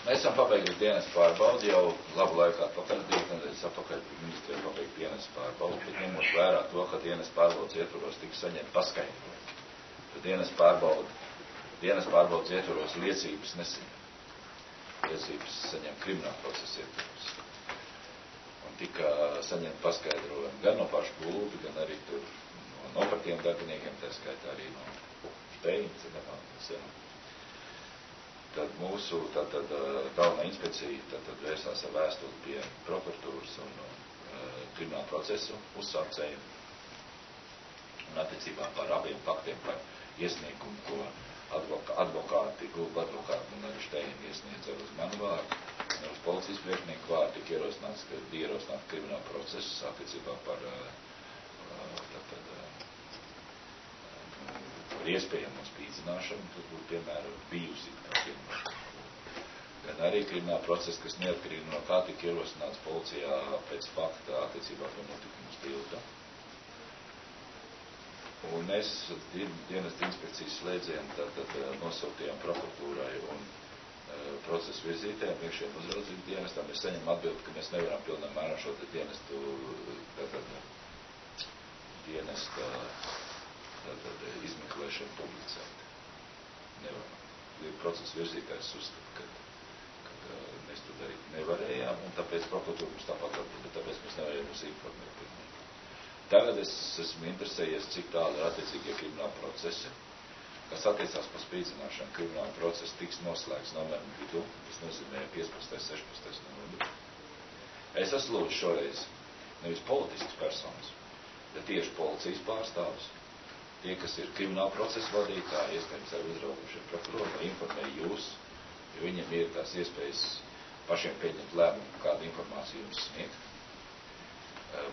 Mēs esam pabeiguši dienas pārbaudi jau labu laiku atpakaļ, 2 nedēļas atpakaļ ministrija pabeigt dienas pārbaudi, bet ņemot vērā to, ka dienas pārbaudas ietvaros tika saņemt paskaidrojumi. Tad dienas pārbaudas ietvaros liecības nesaņem. Liecības saņem krimināla procesa ietvaros. Un tika saņemt paskaidrojumi gan no pašu gulbi, gan arī tur no operatīviem darbiniekiem, tā skaitā arī no Šteiņa. Tad mūsu galvenā inspekcija vērsās ar vēstuli pie prokuratūras un kriminālu procesu uzsākēju un attiecībā par abiem faktiem par iesniegumu, ko advokāti, gulba advokāti un arī Šteiņa iesniedz uz manu vārdu un uz policijas priekšnieku vārdu tika ierosināts kriminālu procesu attiecībā par iespējamo spīdzināšanu, kas būtu, piemēram, bijusi gan arī krimināla procesa, kas neatkarīgi no kā tika ierosināts policijā pēc fakta attiecībā par notikumu tilta. Un mēs dienas inspekcijas slēdzienu nosūtījām prokuratūrai un procesu virzītājiem, iekšējiem uzraudzības dienestam. Mēs saņem atbildi, ka mēs nevaram pilnā mērā šo dienestu izmeklēšanu publicēt. Nevaram. Procesa virzītājs uzskata, ka mēs to darīt nevarējām, un tāpēc prokuratūra mums tāpat atbild, bet tāpēc mēs nevarējām mums informēt. Tagad es esmu interesējies, cik tāda ir attiecīgie krimināla procesi, kas attiecās par spīdzināšanu. Krimināla procesa tiks noslēgts novembra vidū, tas nozīmē 15. 16. novembra. Es esmu lūdzu šoreiz nevis politisks personas, bet tieši policijas pārstāvis, tie, kas ir krimināla procesa vadītāji, iespējams ar uzraugušiem prokuroru, lai informē jūs, jo viņiem ir tās iespējas pašiem pieņemt lēmumu, kādu informāciju jums sniegt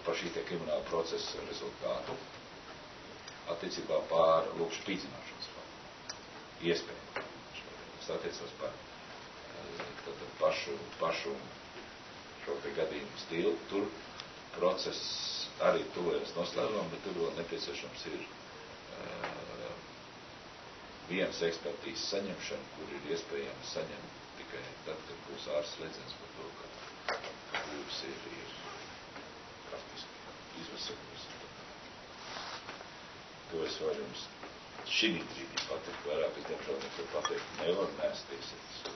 par šī te krimināla procesa rezultātu attiecībā pār spīdzināšanas faktu. Iespējams. Tas attiecās par pašu šo te gadījumu stilu. Tur process arī tuvojas noslēgumam, bet tur vēl nepieciešams ir vienas ekspertīzes saņemšana, kur ir iespējams saņemt tikai tad, kad būs ārsts liecins par to, ka būs ir praktiski izvesaļos. To es varu jums šī brīdī pateikt vairāk, es diemžēl neko pateikt nevaru, neesmu tiesības.